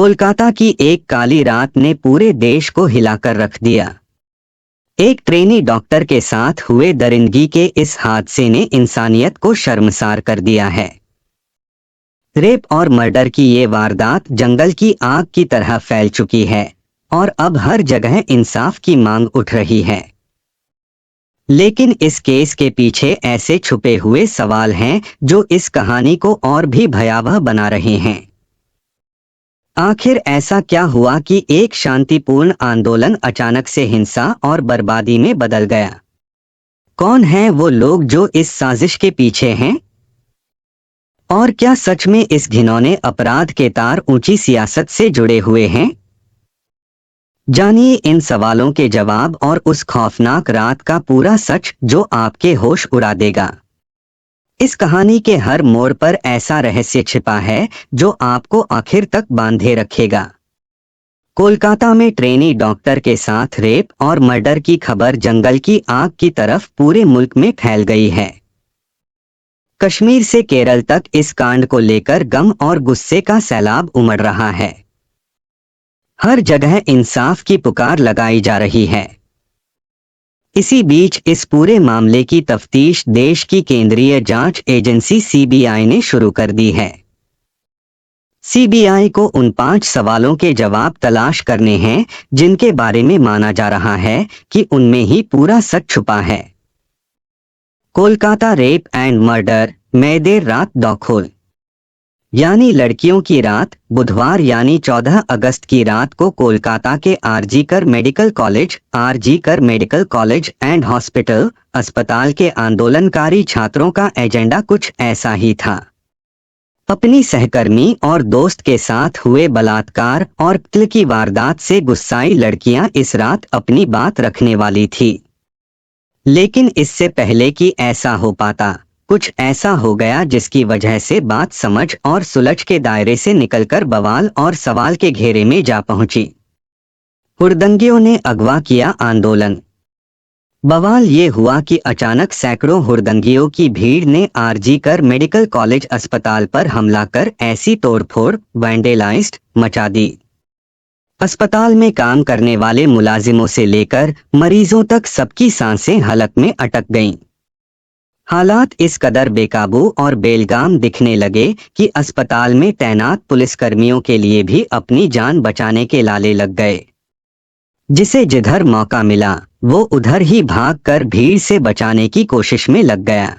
कोलकाता की एक काली रात ने पूरे देश को हिलाकर रख दिया। एक ट्रेनी डॉक्टर के साथ हुए दरिंदगी के इस हादसे ने इंसानियत को शर्मसार कर दिया है। रेप और मर्डर की ये वारदात जंगल की आग की तरह फैल चुकी है और अब हर जगह इंसाफ की मांग उठ रही है। लेकिन इस केस के पीछे ऐसे छुपे हुए सवाल हैं जो इस कहानी को और भी भयावह बना रहे हैं। आखिर ऐसा क्या हुआ कि एक शांतिपूर्ण आंदोलन अचानक से हिंसा और बर्बादी में बदल गया? कौन हैं वो लोग जो इस साजिश के पीछे हैं? और क्या सच में इस घिनौने अपराध के तार ऊंची सियासत से जुड़े हुए हैं? जानिए इन सवालों के जवाब और उस खौफनाक रात का पूरा सच जो आपके होश उड़ा देगा। इस कहानी के हर मोड़ पर ऐसा रहस्य छिपा है जो आपको आखिर तक बांधे रखेगा। कोलकाता में ट्रेनी डॉक्टर के साथ रेप और मर्डर की खबर जंगल की आग की तरफ पूरे मुल्क में फैल गई है। कश्मीर से केरल तक इस कांड को लेकर गम और गुस्से का सैलाब उमड़ रहा है। हर जगह इंसाफ की पुकार लगाई जा रही है। इसी बीच इस पूरे मामले की तफ्तीश देश की केंद्रीय जांच एजेंसी सीबीआई ने शुरू कर दी है। सीबीआई को उन 5 सवालों के जवाब तलाश करने हैं जिनके बारे में माना जा रहा है कि उनमें ही पूरा सच छुपा है। कोलकाता रेप एंड मर्डर में देर रात दौखोल यानी लड़कियों की रात। बुधवार यानी 14 अगस्त की रात को कोलकाता के आरजी कर मेडिकल कॉलेज एंड हॉस्पिटल अस्पताल के आंदोलनकारी छात्रों का एजेंडा कुछ ऐसा ही था। अपनी सहकर्मी और दोस्त के साथ हुए बलात्कार और कत्ल की वारदात से गुस्साई लड़कियां इस रात अपनी बात रखने वाली थी। लेकिन इससे पहले कि ऐसा हो पाता, कुछ ऐसा हो गया जिसकी वजह से बात समझ और सुलझ के दायरे से निकलकर बवाल और सवाल के घेरे में जा पहुंची। हुड़दंगियों ने अगवा किया आंदोलन। बवाल ये हुआ कि अचानक सैकड़ों हुड़दंगियों की भीड़ ने आरजी कर मेडिकल कॉलेज अस्पताल पर हमला कर ऐसी तोड़फोड़ वैंडेलाइज्ड मचा दी। अस्पताल में काम करने वाले मुलाजिमों से लेकर मरीजों तक सबकी सांसें हलक में अटक गईं। हालात इस कदर बेकाबू और बेलगाम दिखने लगे कि अस्पताल में तैनात पुलिसकर्मियों के लिए भी अपनी जान बचाने के लाले लग गए। जिसे जिधर मौका मिला वो उधर ही भागकर भीड़ से बचाने की कोशिश में लग गया।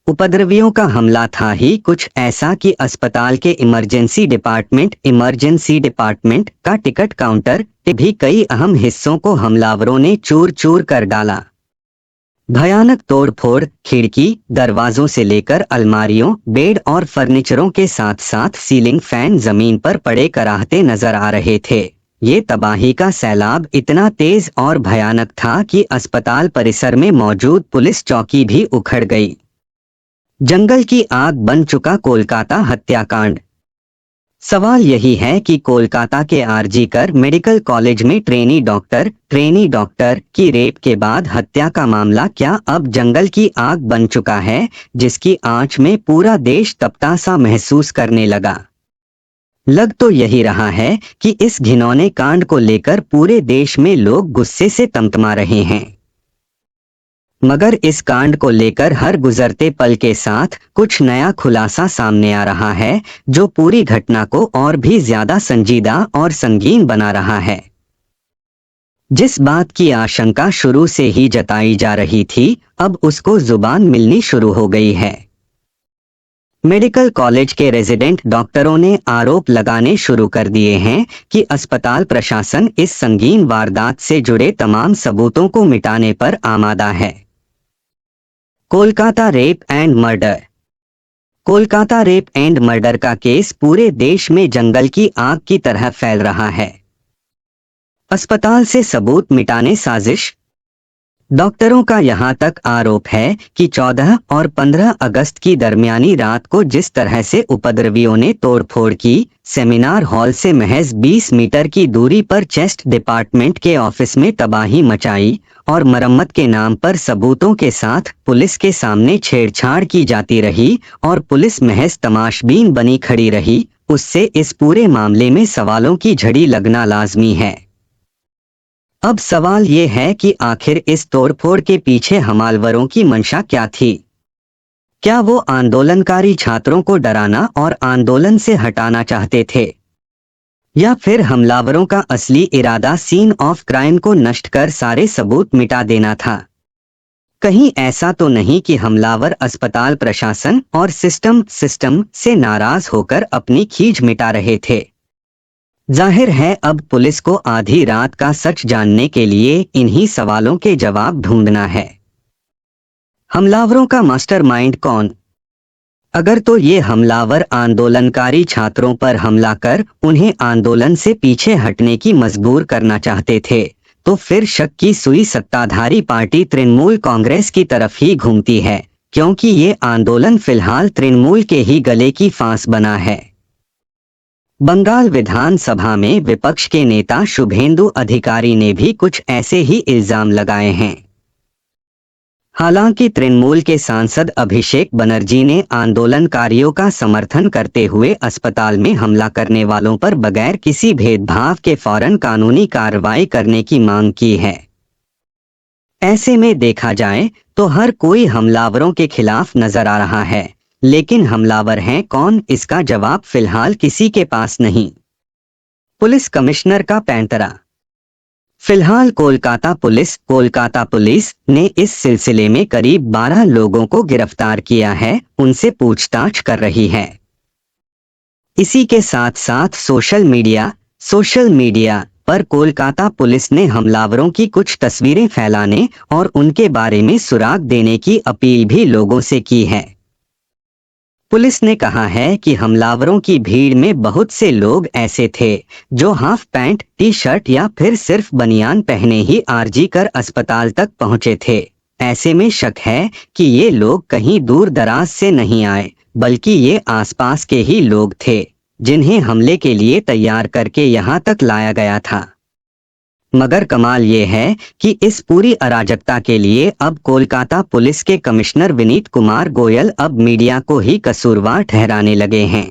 उपद्रवियों का हमला था ही कुछ ऐसा कि अस्पताल के इमरजेंसी डिपार्टमेंट का टिकट काउंटर के भी कई अहम हिस्सों को हमलावरों ने चूर चूर कर डाला। भयानक तोड़फोड़ खिड़की दरवाजों से लेकर अलमारियों, बेड और फर्नीचरों के साथ साथ सीलिंग फैन जमीन पर पड़े कराहते नजर आ रहे थे। ये तबाही का सैलाब इतना तेज और भयानक था कि अस्पताल परिसर में मौजूद पुलिस चौकी भी उखड़ गई। जंगल की आग बन चुका कोलकाता हत्याकांड। सवाल यही है कि कोलकाता के आरजी कर मेडिकल कॉलेज में ट्रेनी डॉक्टर की रेप के बाद हत्या का मामला क्या अब जंगल की आग बन चुका है जिसकी आंच में पूरा देश तपता सा महसूस करने लगा? लग तो यही रहा है कि इस घिनौने कांड को लेकर पूरे देश में लोग गुस्से से तमतमा रहे हैं। मगर इस कांड को लेकर हर गुजरते पल के साथ कुछ नया खुलासा सामने आ रहा है जो पूरी घटना को और भी ज्यादा संजीदा और संगीन बना रहा है। जिस बात की आशंका शुरू से ही जताई जा रही थी अब उसको जुबान मिलनी शुरू हो गई है। मेडिकल कॉलेज के रेजिडेंट डॉक्टरों ने आरोप लगाने शुरू कर दिए हैं कि अस्पताल प्रशासन इस संगीन वारदात से जुड़े तमाम सबूतों को मिटाने पर आमादा है। कोलकाता रेप एंड मर्डर का केस पूरे देश में जंगल की आग की तरह फैल रहा है। अस्पताल से सबूत मिटाने साजिश। डॉक्टरों का यहां तक आरोप है कि 14 और 15 अगस्त की दरमियानी रात को जिस तरह से उपद्रवियों ने तोड़फोड़ की, सेमिनार हॉल से महज 20 मीटर की दूरी पर चेस्ट डिपार्टमेंट के ऑफिस में तबाही मचाई और मरम्मत के नाम पर सबूतों के साथ पुलिस के सामने छेड़छाड़ की जाती रही और पुलिस महज तमाशबीन बनी खड़ी रही, उससे इस पूरे मामले में सवालों की झड़ी लगना लाजमी है। अब सवाल ये है कि आखिर इस तोड़फोड़ के पीछे हमलावरों की मंशा क्या थी? क्या वो आंदोलनकारी छात्रों को डराना और आंदोलन से हटाना चाहते थे, या फिर हमलावरों का असली इरादा सीन ऑफ क्राइम को नष्ट कर सारे सबूत मिटा देना था? कहीं ऐसा तो नहीं कि हमलावर अस्पताल प्रशासन और सिस्टम से नाराज होकर अपनी खींच मिटा रहे थे? जाहिर है अब पुलिस को आधी रात का सच जानने के लिए इन्हीं सवालों के जवाब ढूंढना है। हमलावरों का मास्टरमाइंड कौन? अगर तो ये हमलावर आंदोलनकारी छात्रों पर हमला कर उन्हें आंदोलन से पीछे हटने की मजबूर करना चाहते थे, तो फिर शक की सुई सत्ताधारी पार्टी तृणमूल कांग्रेस की तरफ ही घूमती है, क्योंकि ये आंदोलन फिलहाल तृणमूल के ही गले की फांस बना है। बंगाल विधानसभा में विपक्ष के नेता शुभेंदु अधिकारी ने भी कुछ ऐसे ही इल्जाम लगाए हैं। हालांकि तृणमूल के सांसद अभिषेक बनर्जी ने आंदोलनकारियों का समर्थन करते हुए अस्पताल में हमला करने वालों पर बगैर किसी भेदभाव के फौरन कानूनी कार्रवाई करने की मांग की है। ऐसे में देखा जाए तो हर कोई हमलावरों के खिलाफ नजर आ रहा है, लेकिन हमलावर हैं कौन, इसका जवाब फिलहाल किसी के पास नहीं। पुलिस कमिश्नर का पैंतरा। फिलहाल कोलकाता पुलिस ने इस सिलसिले में करीब 12 लोगों को गिरफ्तार किया है, उनसे पूछताछ कर रही है। इसी के साथ साथ सोशल मीडिया पर कोलकाता पुलिस ने हमलावरों की कुछ तस्वीरें फैलाने और उनके बारे में सुराग देने की अपील भी लोगों से की है। पुलिस ने कहा है कि हमलावरों की भीड़ में बहुत से लोग ऐसे थे जो हाफ पैंट, टी शर्ट या फिर सिर्फ बनियान पहने ही आरजी कर अस्पताल तक पहुंचे थे। ऐसे में शक है कि ये लोग कहीं दूर दराज से नहीं आए, बल्कि ये आसपास के ही लोग थे जिन्हें हमले के लिए तैयार करके यहाँ तक लाया गया था। मगर कमाल ये है कि इस पूरी अराजकता के लिए अब कोलकाता पुलिस के कमिश्नर विनीत कुमार गोयल अब मीडिया को ही कसूरवार ठहराने लगे हैं।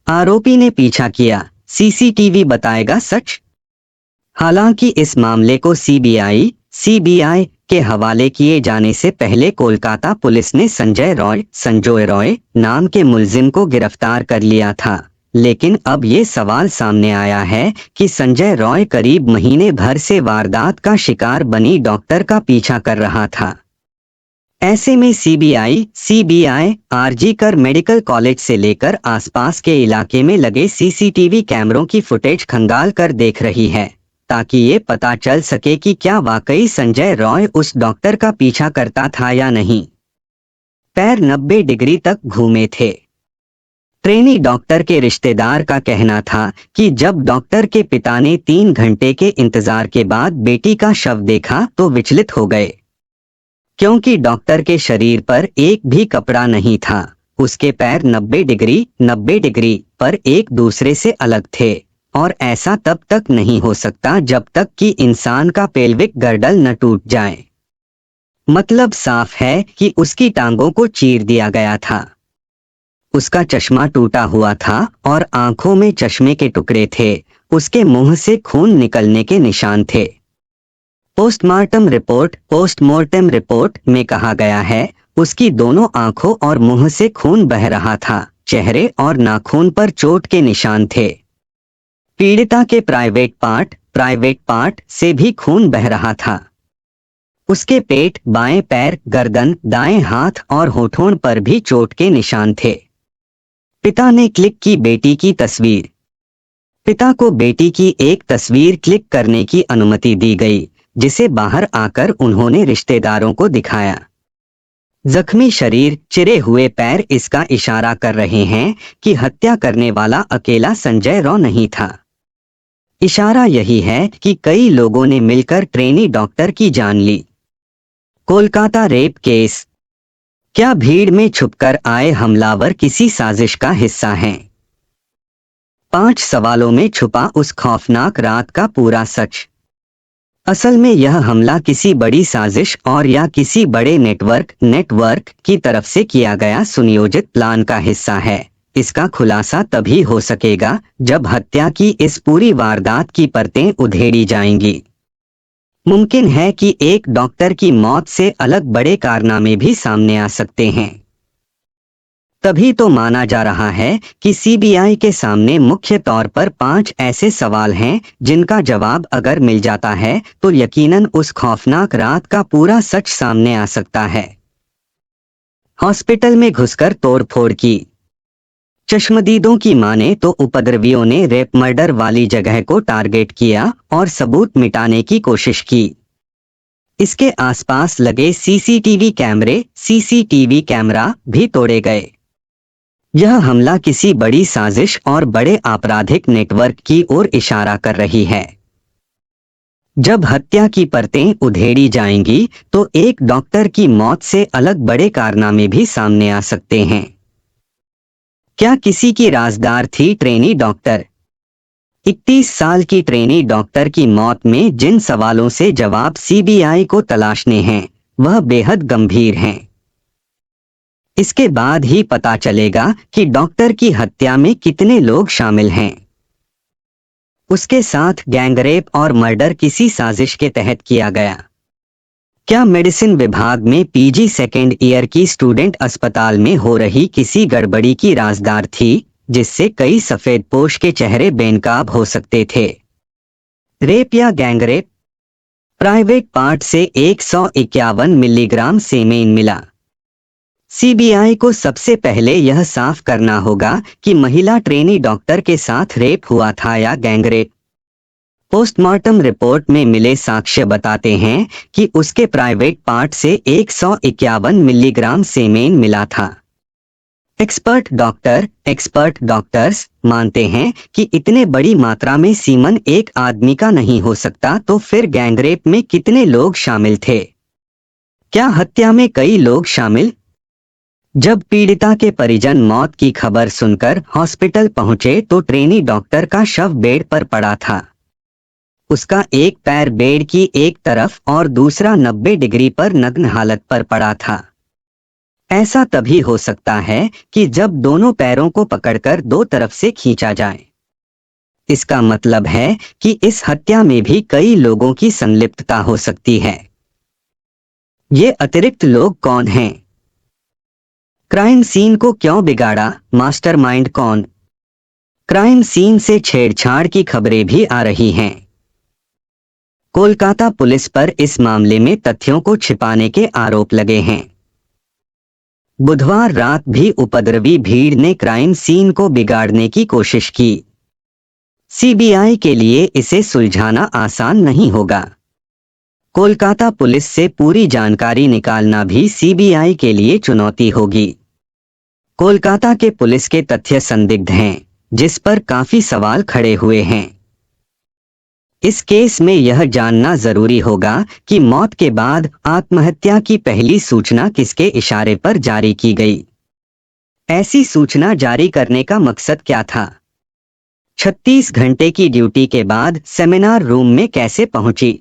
आरोपी ने पीछा किया, सीसीटीवी बताएगा सच। हालांकि इस मामले को सीबीआई के हवाले किए जाने से पहले कोलकाता पुलिस ने संजय रॉय नाम के मुलजिम को गिरफ्तार कर लिया था, लेकिन अब ये सवाल सामने आया है कि संजय रॉय करीब महीने भर से वारदात का शिकार बनी डॉक्टर का पीछा कर रहा था। ऐसे में सीबीआई आरजी कर मेडिकल कॉलेज से लेकर आसपास के इलाके में लगे सीसीटीवी कैमरों की फुटेज खंगाल कर देख रही है, ताकि ये पता चल सके कि क्या वाकई संजय रॉय उस डॉक्टर का पीछा करता था या नहीं। पैर 90 डिग्री तक घूमे थे। ट्रेनी डॉक्टर के रिश्तेदार का कहना था कि जब डॉक्टर के पिता ने 3 घंटे के इंतजार के बाद बेटी का शव देखा तो विचलित हो गए, क्योंकि डॉक्टर के शरीर पर एक भी कपड़ा नहीं था। उसके पैर 90 डिग्री पर एक दूसरे से अलग थे, और ऐसा तब तक नहीं हो सकता जब तक कि इंसान का पेल्विक गर्डल न टूट जाए। मतलब साफ है कि उसकी टांगों को चीर दिया गया था। उसका चश्मा टूटा हुआ था और आंखों में चश्मे के टुकड़े थे। उसके मुंह से खून निकलने के निशान थे। पोस्टमार्टम रिपोर्ट में कहा गया है उसकी दोनों आंखों और मुंह से खून बह रहा था। चेहरे और नाखून पर चोट के निशान थे। पीड़िता के प्राइवेट पार्ट से भी खून बह रहा था। उसके पेट, बाएं पैर, गर्दन, दाएं हाथ और होठों पर भी चोट के निशान थे। पिता ने क्लिक की बेटी की तस्वीर। पिता को बेटी की एक तस्वीर क्लिक करने की अनुमति दी गई, जिसे बाहर आकर उन्होंने रिश्तेदारों को दिखाया। जख्मी शरीर, चिरे हुए पैर इसका इशारा कर रहे हैं कि हत्या करने वाला अकेला संजय रॉय नहीं था। इशारा यही है कि कई लोगों ने मिलकर ट्रेनी डॉक्टर की जान ली। Kolkata rape case. क्या भीड़ में छुपकर आए हमलावर किसी साजिश का हिस्सा हैं? 5 सवालों में छुपा उस खौफनाक रात का पूरा सच। असल में यह हमला किसी बड़ी साजिश और या किसी बड़े नेटवर्क की तरफ से किया गया सुनियोजित प्लान का हिस्सा है, इसका खुलासा तभी हो सकेगा जब हत्या की इस पूरी वारदात की परतें उधेड़ी जाएंगी। मुमकिन है कि एक डॉक्टर की मौत से अलग बड़े कारनामे भी सामने आ सकते हैं। तभी तो माना जा रहा है कि सीबीआई के सामने मुख्य तौर पर 5 ऐसे सवाल हैं जिनका जवाब अगर मिल जाता है तो यकीनन उस खौफनाक रात का पूरा सच सामने आ सकता है। हॉस्पिटल में घुसकर तोड़फोड़ की। चश्मदीदों की माने तो उपद्रवियों ने रेप मर्डर वाली जगह को टारगेट किया और सबूत मिटाने की कोशिश की। इसके आसपास लगे सीसीटीवी कैमरा भी तोड़े गए। यह हमला किसी बड़ी साजिश और बड़े आपराधिक नेटवर्क की ओर इशारा कर रही है। जब हत्या की परतें उधेड़ी जाएंगी तो एक डॉक्टर की मौत से अलग बड़े कारनामे भी सामने आ सकते हैं। क्या किसी की राजदार थी ट्रेनी डॉक्टर? 31 साल की ट्रेनी डॉक्टर की मौत में जिन सवालों से जवाब सीबीआई को तलाशने हैं वह बेहद गंभीर हैं। इसके बाद ही पता चलेगा कि डॉक्टर की हत्या में कितने लोग शामिल हैं। उसके साथ गैंगरेप और मर्डर किसी साजिश के तहत किया गया। क्या मेडिसिन विभाग में पीजी सेकेंड ईयर की स्टूडेंट अस्पताल में हो रही किसी गड़बड़ी की राजदार थी जिससे कई सफेदपोश के चेहरे बेनकाब हो सकते थे? रेप या गैंगरेप? प्राइवेट पार्ट से 151 मिलीग्राम सेमेन मिला। सीबीआई को सबसे पहले यह साफ करना होगा कि महिला ट्रेनी डॉक्टर के साथ रेप हुआ था या गैंगरेप। पोस्टमार्टम रिपोर्ट में मिले साक्ष्य बताते हैं कि उसके प्राइवेट पार्ट से 151 मिलीग्राम सेमेन मिला था। एक्सपर्ट डॉक्टर्स मानते हैं कि इतने बड़ी मात्रा में सीमन एक आदमी का नहीं हो सकता, तो फिर गैंगरेप में कितने लोग शामिल थे? क्या हत्या में कई लोग शामिल? जब पीड़िता के परिजन मौत की खबर सुनकर हॉस्पिटल पहुंचे तो ट्रेनी डॉक्टर का शव बेड पर पड़ा था। उसका एक पैर बेड की एक तरफ और दूसरा 90 डिग्री पर नग्न हालत पर पड़ा था। ऐसा तभी हो सकता है कि जब दोनों पैरों को पकड़कर दो तरफ से खींचा जाए। इसका मतलब है कि इस हत्या में भी कई लोगों की संलिप्तता हो सकती है। ये अतिरिक्त लोग कौन हैं? क्राइम सीन को क्यों बिगाड़ा? मास्टरमाइंड कौन? क्राइम सीन से छेड़छाड़ की खबरें भी आ रही हैं। कोलकाता पुलिस पर इस मामले में तथ्यों को छिपाने के आरोप लगे हैं। बुधवार रात भी उपद्रवी भीड़ ने क्राइम सीन को बिगाड़ने की कोशिश की। सीबीआई के लिए इसे सुलझाना आसान नहीं होगा। कोलकाता पुलिस से पूरी जानकारी निकालना भी सीबीआई के लिए चुनौती होगी। कोलकाता के पुलिस के तथ्य संदिग्ध हैं, जिस पर काफी सवाल खड़े हुए हैं। इस केस में यह जानना जरूरी होगा कि मौत के बाद आत्महत्या की पहली सूचना किसके इशारे पर जारी की गई। ऐसी सूचना जारी करने का मकसद क्या था? 36 घंटे की ड्यूटी के बाद सेमिनार रूम में कैसे पहुंची?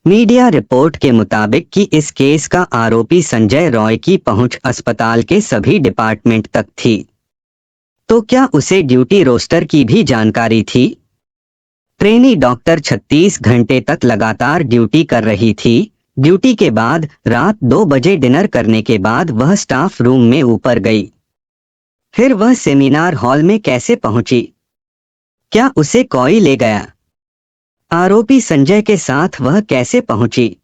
मीडिया रिपोर्ट के मुताबिक कि इस केस का आरोपी संजय रॉय की पहुंच अस्पताल के सभी डिपार्टमेंट तक थी। तो क्या उसे ड्यूटी रोस्टर की भी जानकारी थी? ट्रेनी डॉक्टर 36 घंटे तक लगातार ड्यूटी कर रही थी। ड्यूटी के बाद रात 2 बजे डिनर करने के बाद वह स्टाफ रूम में ऊपर गई। फिर वह सेमिनार हॉल में कैसे पहुंची? क्या उसे कोई ले गया? आरोपी संजय के साथ वह कैसे पहुंची?